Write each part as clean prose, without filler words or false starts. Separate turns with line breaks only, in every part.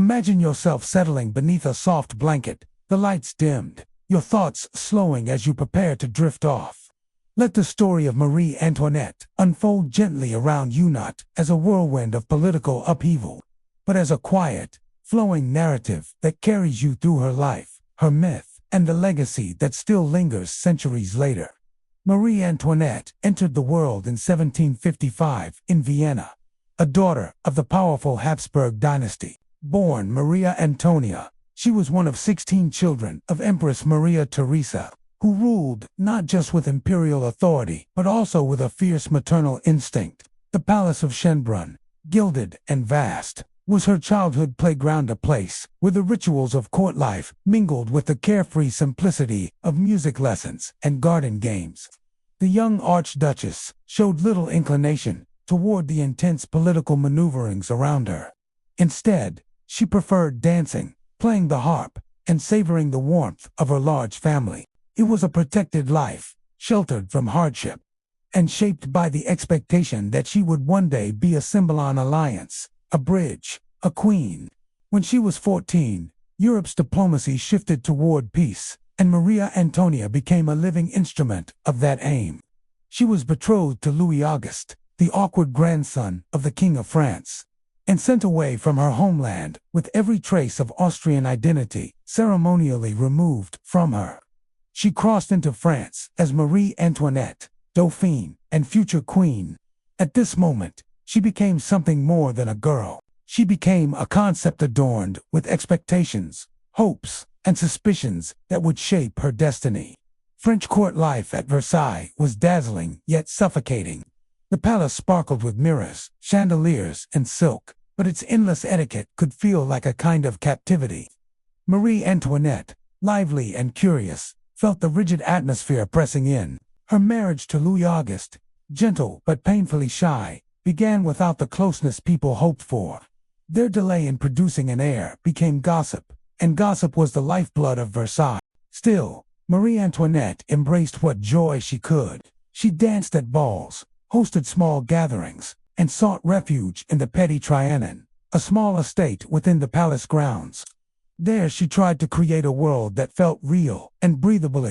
Imagine yourself settling beneath a soft blanket, the lights dimmed, your thoughts slowing as you prepare to drift off. Let the story of Marie Antoinette unfold gently around you, not as a whirlwind of political upheaval, but as a quiet, flowing narrative that carries you through her life, her myth, and the legacy that still lingers centuries later. Marie Antoinette entered the world in 1755 in Vienna, a daughter of the powerful Habsburg dynasty. Born Maria Antonia, she was one of 16 children of Empress Maria Theresa, who ruled not just with imperial authority, but also with a fierce maternal instinct. The Palace of Schönbrunn, gilded and vast, was her childhood playground, a place where the rituals of court life mingled with the carefree simplicity of music lessons and garden games. The young Archduchess showed little inclination toward the intense political maneuverings around her. Instead, she preferred dancing, playing the harp, and savoring the warmth of her large family. It was a protected life, sheltered from hardship, and shaped by the expectation that she would one day be a symbol, an alliance, a bridge, a queen. When she was 14, Europe's diplomacy shifted toward peace, and Maria Antonia became a living instrument of that aim. She was betrothed to Louis Auguste, the awkward grandson of the King of France, and sent away from her homeland with every trace of Austrian identity ceremonially removed from her. She crossed into France as Marie Antoinette, Dauphine, and future queen. At this moment, she became something more than a girl. She became a concept adorned with expectations, hopes, and suspicions that would shape her destiny. French court life at Versailles was dazzling yet suffocating. The palace sparkled with mirrors, chandeliers, and silk, but its endless etiquette could feel like a kind of captivity. Marie Antoinette, lively and curious, felt the rigid atmosphere pressing in. Her marriage to Louis Auguste, gentle but painfully shy, began without the closeness people hoped for. Their delay in producing an heir became gossip, and gossip was the lifeblood of Versailles. Still, Marie Antoinette embraced what joy she could. She danced at balls, hosted small gatherings, and sought refuge in the Petit Trianon, a small estate within the palace grounds. There she tried to create a world that felt real and breathable,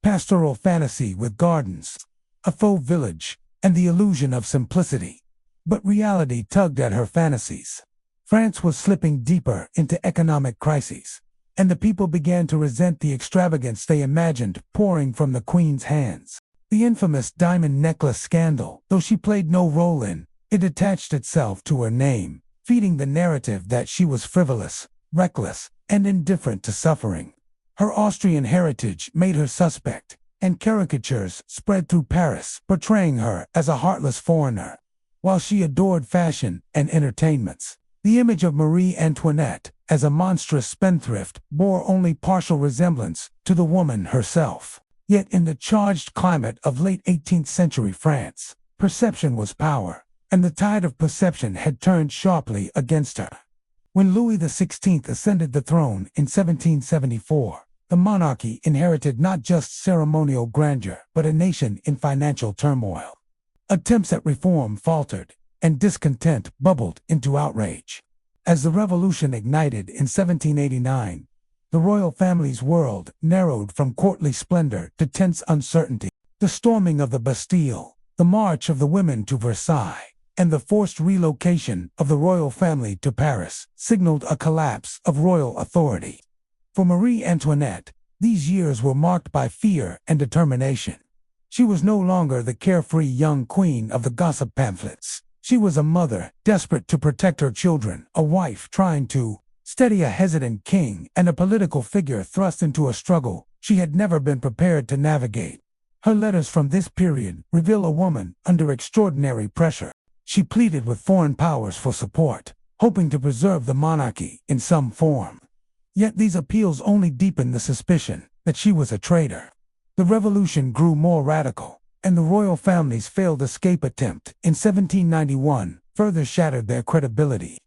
pastoral fantasy with gardens, a faux village, and the illusion of simplicity. But reality tugged at her fantasies. France was slipping deeper into economic crises, and the people began to resent the extravagance they imagined pouring from the Queen's hands. The infamous diamond necklace scandal, though she played no role in, it attached itself to her name, feeding the narrative that she was frivolous, reckless, and indifferent to suffering. Her Austrian heritage made her suspect, and caricatures spread through Paris portraying her as a heartless foreigner. While she adored fashion and entertainments, the image of Marie Antoinette as a monstrous spendthrift bore only partial resemblance to the woman herself. Yet in the charged climate of late 18th century France, perception was power, and the tide of perception had turned sharply against her. When Louis XVI ascended the throne in 1774, the monarchy inherited not just ceremonial grandeur, but a nation in financial turmoil. Attempts at reform faltered, and discontent bubbled into outrage. As the revolution ignited in 1789, the royal family's world narrowed from courtly splendor to tense uncertainty. The storming of the Bastille, the march of the women to Versailles, and the forced relocation of the royal family to Paris signaled a collapse of royal authority. For Marie Antoinette, these years were marked by fear and determination. She was no longer the carefree young queen of the gossip pamphlets. She was a mother, desperate to protect her children, a wife trying to steady a hesitant king, and a political figure thrust into a struggle she had never been prepared to navigate. Her letters from this period reveal a woman under extraordinary pressure. She pleaded with foreign powers for support, hoping to preserve the monarchy in some form. Yet these appeals only deepened the suspicion that she was a traitor. The revolution grew more radical, and the royal family's failed escape attempt in 1791 further shattered their credibility.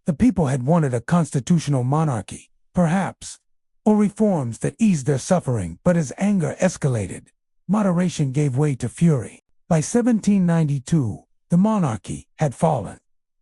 The people had wanted a constitutional monarchy, perhaps, or reforms that eased their suffering, but as anger escalated, moderation gave way to fury. By 1792, the monarchy had fallen.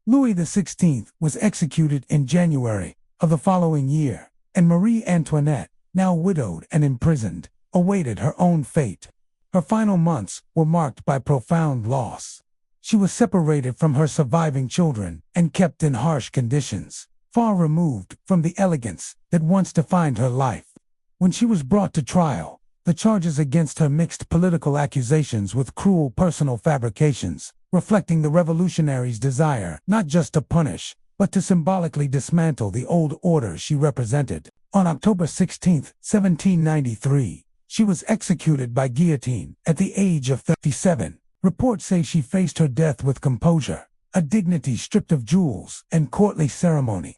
Louis XVI was executed in January, of the following year, and Marie Antoinette, now widowed and imprisoned, awaited her own fate. Her final months were marked by profound loss. She was separated from her surviving children and kept in harsh conditions, far removed from the elegance that once defined her life. When she was brought to trial, the charges against her mixed political accusations with cruel personal fabrications, reflecting the revolutionary's desire not just to punish, but to symbolically dismantle the old order she represented. On October 16, 1793, she was executed by guillotine at the age of 37. Reports say she faced her death with composure, a dignity stripped of jewels and courtly ceremony.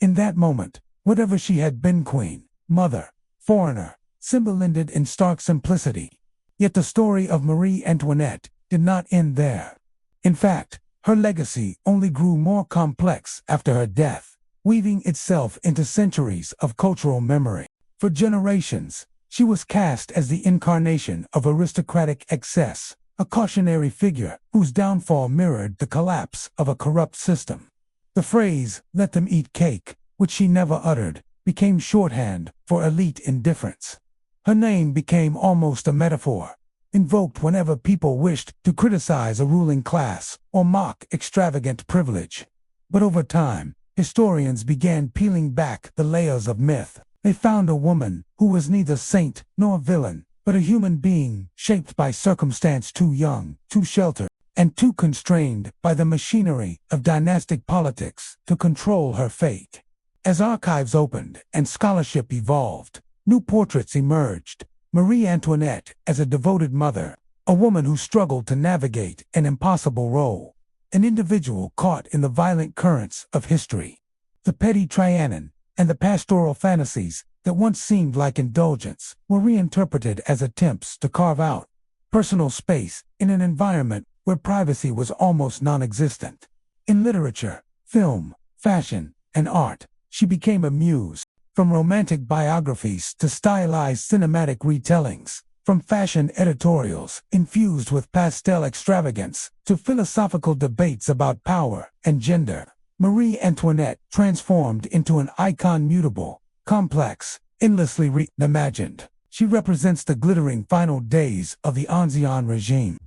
In that moment, whatever she had been, queen, mother, foreigner, symbolized in stark simplicity. Yet the story of Marie Antoinette did not end there. In fact, her legacy only grew more complex after her death, weaving itself into centuries of cultural memory. For generations, she was cast as the incarnation of aristocratic excess, a cautionary figure whose downfall mirrored the collapse of a corrupt system. The phrase, "let them eat cake," which she never uttered, became shorthand for elite indifference. Her name became almost a metaphor, invoked whenever people wished to criticize a ruling class or mock extravagant privilege. But over time, historians began peeling back the layers of myth. They found a woman who was neither saint nor villain, but a human being shaped by circumstance, too young, too sheltered, and too constrained by the machinery of dynastic politics to control her fate. As archives opened and scholarship evolved, new portraits emerged. Marie Antoinette as a devoted mother, a woman who struggled to navigate an impossible role, an individual caught in the violent currents of history. The petty Trianon and the pastoral fantasies that once seemed like indulgence were reinterpreted as attempts to carve out personal space in an environment where privacy was almost non-existent. In literature, film, fashion, and art, she became a muse. From romantic biographies to stylized cinematic retellings, from fashion editorials infused with pastel extravagance to philosophical debates about power and gender, Marie Antoinette transformed into an icon, mutable, complex, endlessly reimagined. She represents the glittering final days of the Ancien regime,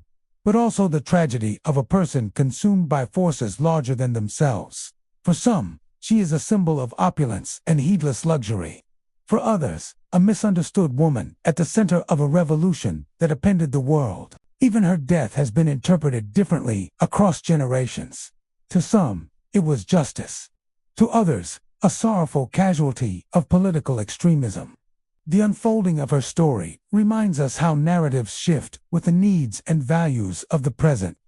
but also the tragedy of a person consumed by forces larger than themselves. For some, she is a symbol of opulence and heedless luxury. For others, a misunderstood woman at the center of a revolution that upended the world. Even her death has been interpreted differently across generations. To some, it was justice. To others, a sorrowful casualty of political extremism. The unfolding of her story reminds us how narratives shift with the needs and values of the present.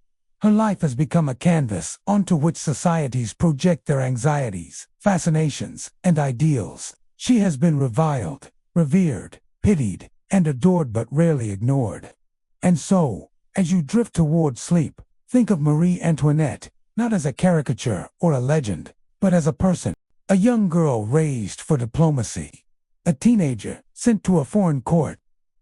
Her life has become a canvas onto which societies project their anxieties, fascinations, and ideals. She has been reviled, revered, pitied, and adored, but rarely ignored. And so, as you drift toward sleep, think of Marie Antoinette, not as a caricature or a legend, but as a person. A young girl raised for diplomacy. A teenager sent to a foreign court.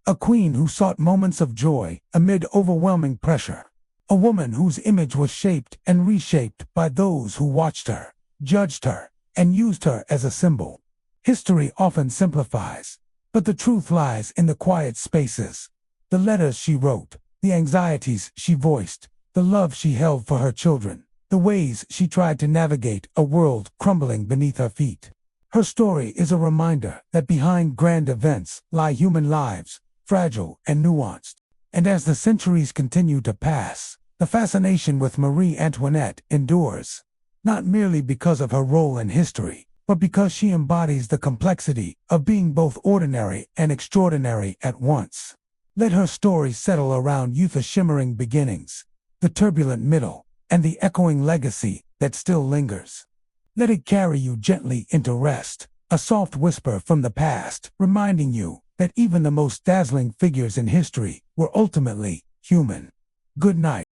A queen who sought moments of joy amid overwhelming pressure. A woman whose image was shaped and reshaped by those who watched her, judged her, and used her as a symbol. History often simplifies, but the truth lies in the quiet spaces. The letters she wrote, the anxieties she voiced, the love she held for her children, the ways she tried to navigate a world crumbling beneath her feet. Her story is a reminder that behind grand events lie human lives, fragile and nuanced. And as the centuries continue to pass, the fascination with Marie Antoinette endures, not merely because of her role in history, but because she embodies the complexity of being both ordinary and extraordinary at once. Let her story settle around youth's shimmering beginnings, the turbulent middle, and the echoing legacy that still lingers. Let it carry you gently into rest, a soft whisper from the past, reminding you that even the most dazzling figures in history were ultimately human. Good night.